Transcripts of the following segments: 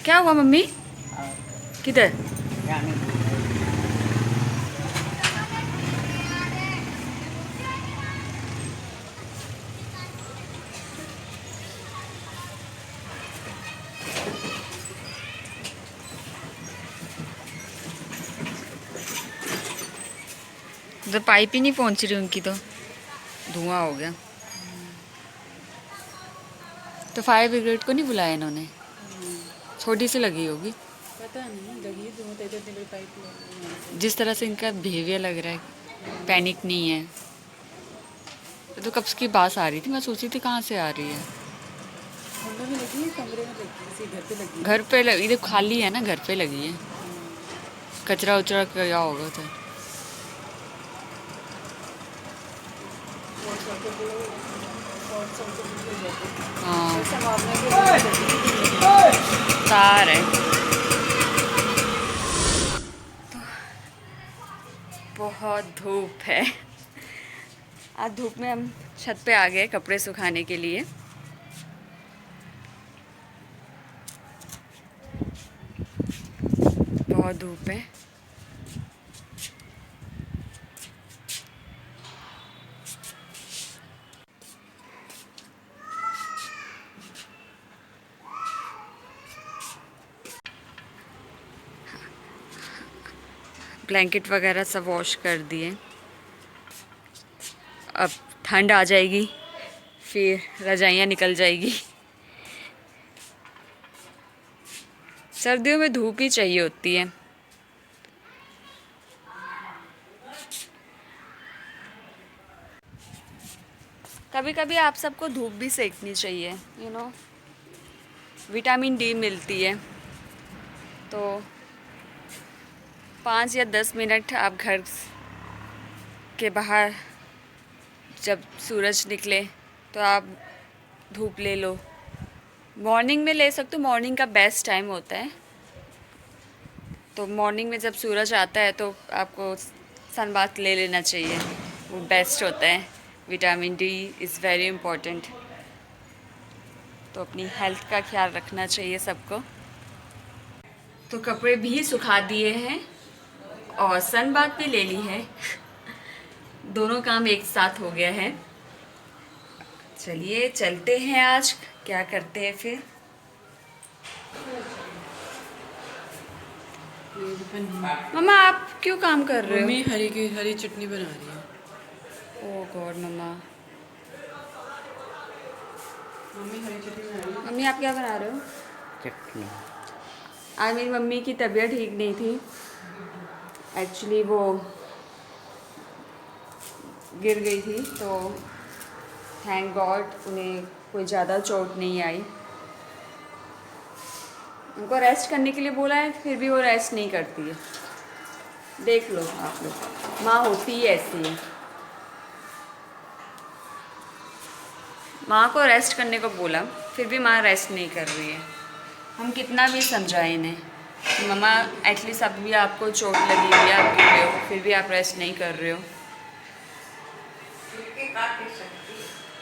क्या हुआ मम्मी? किधर? उधर पाइप ही नहीं पहुंच रही उनकी, तो धुआं हो गया। तो फायर ब्रिगेड को नहीं बुलाया इन्होंने? छोटी सी लगी होगी। पता नहीं, लगी है तो इधर पाइप। जिस तरह से इनका बिहेवियर लग रहा है, पैनिक नहीं है। तो कब की बात आ रही थी, मैं सोची थी कहाँ से आ रही है। कमरे में लगी है, कमरे में लगी है, घर पे लगी है। घर पे लगी, ये खाली है ना, घर पे लगी है। कचरा उचरा क्या होगा तो। हाँ, तार है। बहुत धूप है। आज धूप में हम छत पे आ गए कपड़े सुखाने के लिए। बहुत धूप है। ब्लैंकेट वगैरह सब वॉश कर दिए। अब ठंड आ जाएगी, फिर रजाइयाँ निकल जाएगी। सर्दियों में धूप ही चाहिए होती है। कभी कभी आप सबको धूप भी सेकनी चाहिए, विटामिन डी मिलती है। तो 5 या 10 मिनट आप घर के बाहर जब सूरज निकले तो आप धूप ले लो। मॉर्निंग में ले सकते हो, मॉर्निंग का बेस्ट टाइम होता है। तो मॉर्निंग में जब सूरज आता है तो आपको सन बाथ ले लेना चाहिए, वो बेस्ट होता है। Vitamin D is very important. तो अपनी हेल्थ का ख्याल रखना चाहिए सबको। तो कपड़े भी सुखा दिए हैं और सन बाथ भी ले ली है। दोनों काम एक साथ हो गया है। चलिए चलते हैं, आज क्या करते हैं फिर। मम्मा आप क्यों काम कर रहे हो? मम्मी हरी चटनी बना रही है। ओह गॉड मम्मा। मम्मी हरी चटनी बना रही है। मम्मी आप क्या बना रहे हो? चटनी। आज मेरी मम्मी की तबीयत ठीक नहीं थी। एक्चुअली वो गिर गई थी, तो थैंक गॉड उन्हें कोई ज़्यादा चोट नहीं आई। उनको रेस्ट करने के लिए बोला है, फिर भी वो रेस्ट नहीं करती है। देख लो आप लोग, माँ होती ही ऐसी है। माँ को रेस्ट करने को बोला, फिर भी माँ रेस्ट नहीं कर रही है। हम कितना भी समझाएं इन्हें कि मम्मा एटलीस्ट अभी भी आपको चोट लगी हुई है, आप गिर रहे हो, फिर भी आप रेस्ट नहीं कर रहे हो।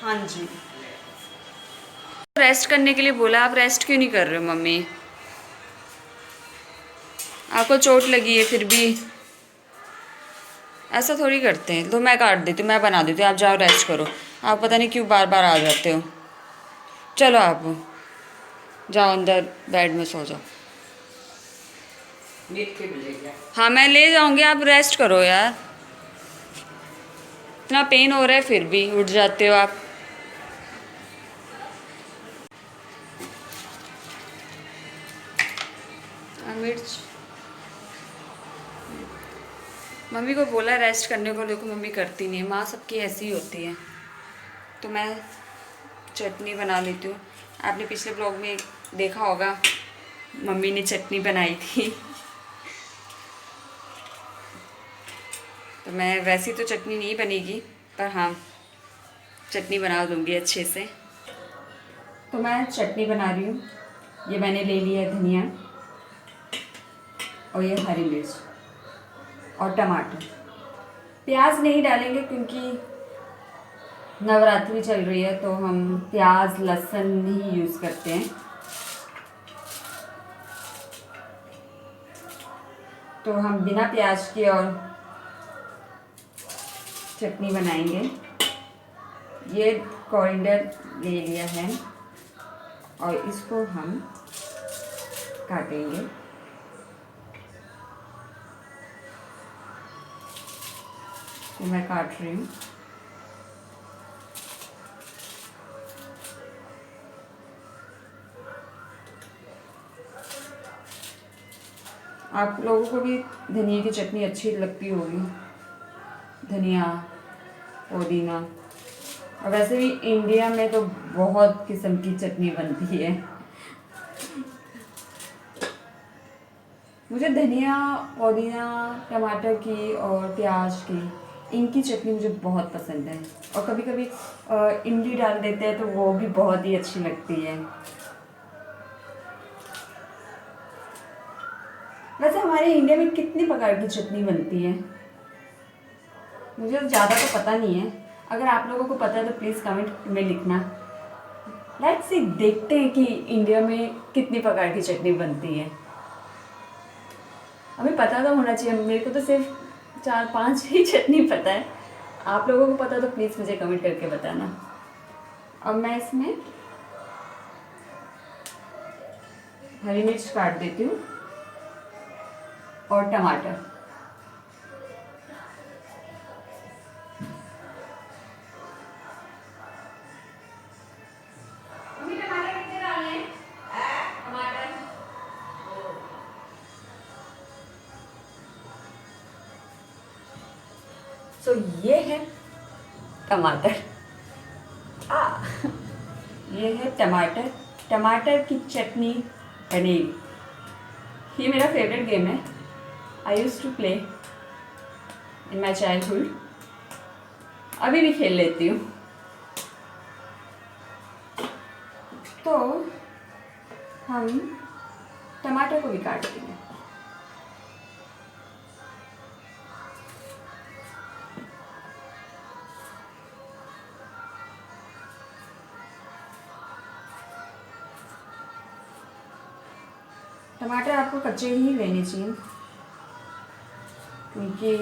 हाँ जी, रेस्ट करने के लिए बोला, आप रेस्ट क्यों नहीं कर रहे हो मम्मी? आपको चोट लगी है फिर भी ऐसा थोड़ी करते हैं। तो मैं काट देती हूँ, मैं बना देती हूँ, आप जाओ रेस्ट करो। आप पता नहीं क्यों बार बार आ जाते हो। चलो आप जाओ अंदर बेड में सो जाओ। हाँ मैं ले जाऊँगी, आप रेस्ट करो यार। इतना पेन हो रहा है फिर भी उठ जाते हो आप। मिर्च मम्मी को बोला रेस्ट करने को, देखो मम्मी करती नहीं है। माँ सबकी ऐसी ही होती है। तो मैं चटनी बना लेती हूँ। आपने पिछले ब्लॉग में देखा होगा, मम्मी ने चटनी बनाई थी। तो मैं वैसी तो चटनी नहीं बनेगी, पर हाँ चटनी बना दूँगी अच्छे से। तो मैं चटनी बना रही हूँ। ये मैंने ले लिया है धनिया, और ये हरी मिर्च और टमाटर। प्याज नहीं डालेंगे क्योंकि नवरात्रि चल रही है, तो हम प्याज लहसुन ही यूज़ करते हैं। तो हम बिना प्याज के और चटनी बनाएंगे। ये कोरिएंडर ले लिया है और इसको हम काटेंगे। तो मैं काट रही हूँ। आप लोगों को भी धनिया की चटनी अच्छी लगती होगी, धनिया पुदीना। और वैसे भी इंडिया में तो बहुत किस्म की चटनी बनती है। मुझे धनिया पुदीना टमाटर की और प्याज की, इनकी चटनी मुझे बहुत पसंद है। और कभी कभी इमली डाल देते हैं तो वो भी बहुत ही अच्छी लगती है। वैसे हमारे इंडिया में कितनी प्रकार की चटनी बनती है, मुझे ज़्यादा तो पता नहीं है। अगर आप लोगों को पता है तो प्लीज़ कमेंट में लिखना। लेट्स सी, देखते हैं कि इंडिया में कितनी प्रकार की चटनी बनती है। हमें पता तो होना चाहिए। मेरे को तो सिर्फ 4-5 ही चटनी पता है। आप लोगों को पता तो प्लीज़ मुझे कमेंट करके बताना। अब मैं इसमें हरी मिर्च काट देती हूँ और टमाटर। टमाटर कितने डालने हैं? टमाटर सो ये है टमाटर। ये है टमाटर। टमाटर की चटनी बनेगी। ये मेरा फेवरेट गेम है। I use to play in my childhood. अभी भी खेल लेती हूँ। तो हम टमाटर को भी काट देंगे। टमाटर आपको कच्चे ही लेने चाहिए, क्योंकि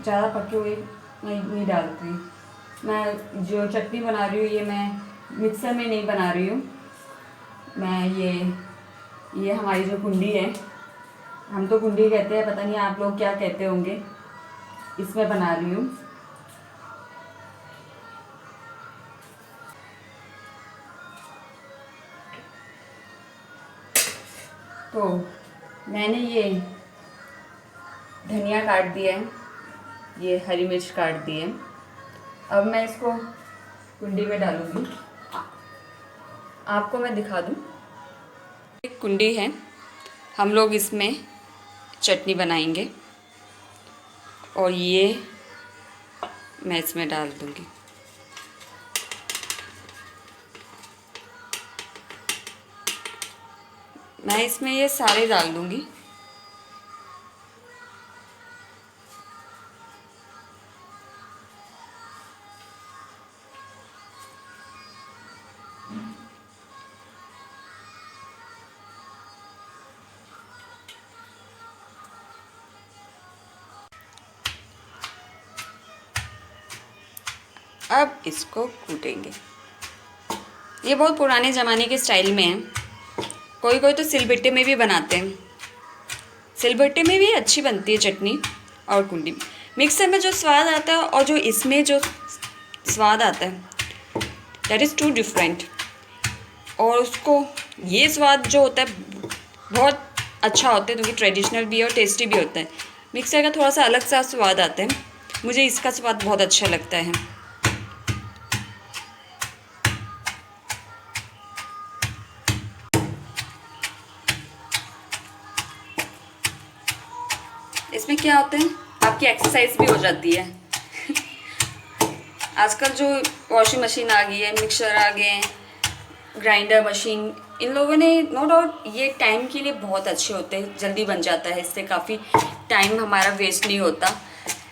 ज़्यादा पके हुए नहीं डालती। मैं जो चटनी बना रही हूँ ये मैं मिक्सर में नहीं बना रही हूँ। मैं ये हमारी जो कुंडी है, हम तो कुंडी कहते हैं, पता नहीं आप लोग क्या कहते होंगे, इसमें बना रही हूँ। तो मैंने ये धनिया काट दिया है, ये हरी मिर्च काट दी है। अब मैं इसको कुंडी में डालूँगी। आपको मैं दिखा दूँ, एक कुंडी है, हम लोग इसमें चटनी बनाएंगे और ये मैं इसमें डाल दूँगी। मैं इसमें ये सारे डाल दूँगी। अब इसको कूटेंगे। ये बहुत पुराने ज़माने के स्टाइल में है। कोई कोई तो सिलबट्टे में भी बनाते हैं। सिलबट्टे में भी अच्छी बनती है चटनी और कुंडी में। मिक्सर में जो स्वाद आता है और जो इसमें जो स्वाद आता है, दैट इज़ टू डिफरेंट। और उसको ये स्वाद जो होता है बहुत अच्छा होता है, क्योंकि ट्रेडिशनल भी है और टेस्टी भी होता है। मिक्सर का थोड़ा सा अलग सा स्वाद आता है, मुझे इसका स्वाद बहुत अच्छा लगता है। इसमें क्या होता है, आपकी एक्सरसाइज भी हो जाती है। आजकल जो वॉशिंग मशीन आ गई है, मिक्सर आ गए हैं, ग्राइंडर मशीन, इन लोगों ने नो डाउट ये टाइम के लिए बहुत अच्छे होते हैं, जल्दी बन जाता है, इससे काफ़ी टाइम हमारा वेस्ट नहीं होता।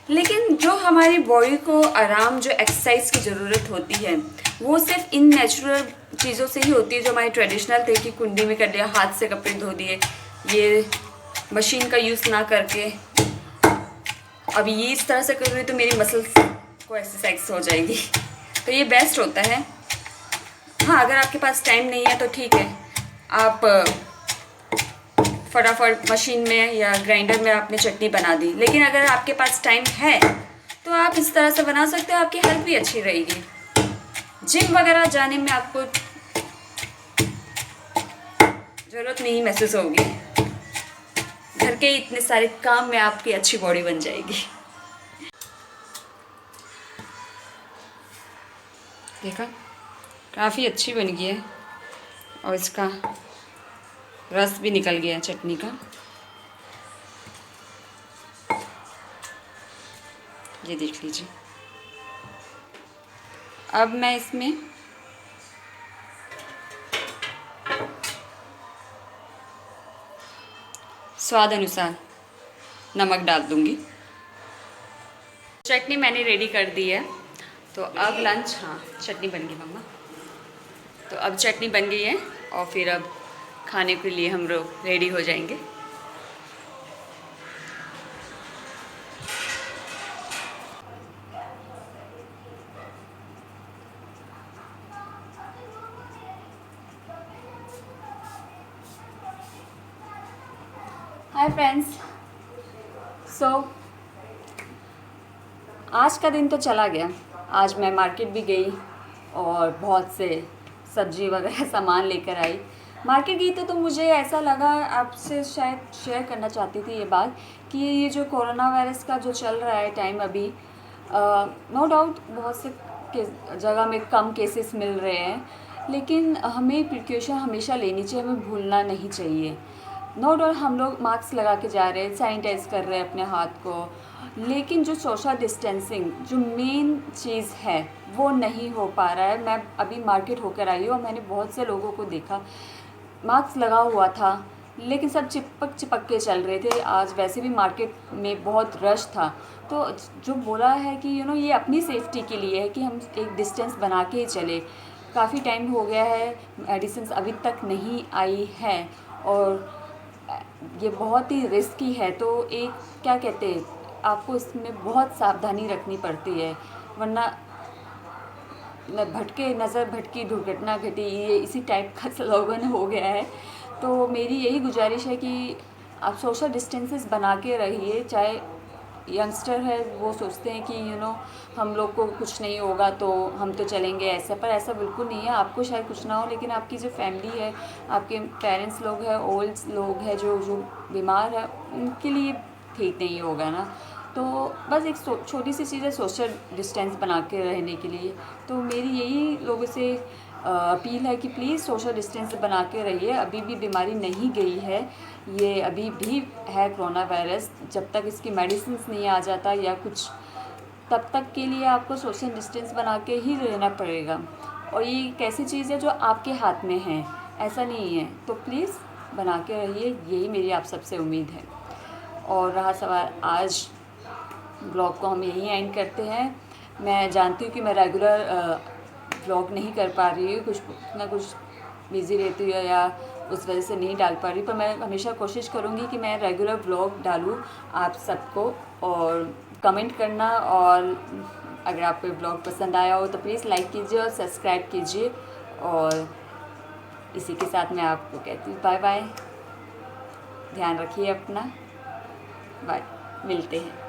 लेकिन जो हमारी बॉडी को आराम, जो एक्सरसाइज की ज़रूरत होती है, वो सिर्फ इन नेचुरल चीज़ों से ही होती है जो हमारी ट्रेडिशनल थे कि कुंडी में कर लिया, हाथ से कपड़े धो दिए, ये मशीन का यूज़ ना करके। अब ये इस तरह से कर रही तो मेरी मसल्स को एक्सरसाइज हो जाएगी, तो ये बेस्ट होता है। हाँ, अगर आपके पास टाइम नहीं है तो ठीक है, आप फटाफट मशीन में या ग्राइंडर में आपने चटनी बना दी। लेकिन अगर आपके पास टाइम है तो आप इस तरह से बना सकते हो, आपकी हेल्थ भी अच्छी रहेगी। जिम वगैरह जाने में आपको ज़रूरत नहीं महसूस होगी, घर के इतने सारे काम में आपकी अच्छी बॉडी बन जाएगी। देखा, काफ़ी अच्छी बन गई है और इसका रस भी निकल गया है चटनी का। ये देख लीजिए। अब मैं इसमें स्वाद अनुसार नमक डाल दूंगी। चटनी मैंने रेडी कर दी है, तो अब लंच, हाँ चटनी बन गई मम्मा, तो अब चटनी बन गई है और फिर अब खाने के लिए हम लोग रेडी हो जाएंगे। हाय फ्रेंड्स, आज का दिन तो चला गया। आज मैं मार्केट भी गई और बहुत से सब्जी वगैरह सामान लेकर आई। मार्केट गई तो मुझे ऐसा लगा, आपसे शायद शेयर करना चाहती थी ये बात, कि ये जो कोरोना वायरस का जो चल रहा है टाइम अभी, नो डाउट बहुत से जगह में कम केसेस मिल रहे हैं, लेकिन हमें प्रिकॉशन हमेशा लेनी चाहिए, हमें भूलना नहीं चाहिए। नो डाउट हम लोग मास्क लगा के जा रहे हैं, सैनिटाइज कर रहे हैं अपने हाथ को, लेकिन जो सोशल डिस्टेंसिंग जो मेन चीज़ है वो नहीं हो पा रहा है। मैं अभी मार्केट होकर आई हूँ और मैंने बहुत से लोगों को देखा, मास्क लगा हुआ था लेकिन सब चिपक के चल रहे थे। आज वैसे भी मार्केट में बहुत रश था, तो जो बोला है कि ये अपनी सेफ्टी के लिए है कि हम एक डिस्टेंस बना के ही चले। काफ़ी टाइम हो गया है, मेडिसिन अभी तक नहीं आई है और ये बहुत ही रिस्की है, तो एक क्या कहते हैं, आपको इसमें बहुत सावधानी रखनी पड़ती है, वरना नज़र भटकी दुर्घटना घटी, ये इसी टाइप का स्लोगन हो गया है। तो मेरी यही गुजारिश है कि आप सोशल डिस्टेंसेस बना के रहिए। चाहे यंगस्टर है, वो सोचते हैं कि हम लोग को कुछ नहीं होगा तो हम तो चलेंगे ऐसा, पर ऐसा बिल्कुल नहीं है। आपको शायद कुछ ना हो, लेकिन आपकी जो फैमिली है, आपके पेरेंट्स लोग हैं, ओल्ड लोग हैं, जो बीमार है, उनके लिए ठीक नहीं होगा ना। तो बस एक छोटी सी चीज़ है सोशल डिस्टेंस बना के रहने के लिए। तो मेरी यही लोगों से अपील है कि प्लीज़ सोशल डिस्टेंस बना के रहिए। अभी भी बीमारी नहीं गई है, ये अभी भी है कोरोना वायरस। जब तक इसकी मेडिसिन नहीं आ जाता या कुछ, तब तक के लिए आपको सोशल डिस्टेंस बना के ही रहना पड़ेगा। और ये एक ऐसी चीज़ है जो आपके हाथ में है, ऐसा नहीं है। तो प्लीज़ बना के रहिए, यही मेरी आप सबसे उम्मीद है। और रहा सवाल, आज ब्लॉग को हम यहीं एंड करते हैं। मैं जानती हूँ कि मैं रेगुलर ब्लॉग नहीं कर पा रही हूँ, कुछ ना कुछ बिज़ी रहती हूँ या उस वजह से नहीं डाल पा रही, पर मैं हमेशा कोशिश करूँगी कि मैं रेगुलर ब्लॉग डालूँ आप सबको। और कमेंट करना, और अगर आपको ब्लॉग पसंद आया हो तो प्लीज़ लाइक कीजिए और सब्सक्राइब कीजिए। और इसी के साथ मैं आपको कहती हूँ बाय बाय, ध्यान रखिए अपना, बाय, मिलते हैं।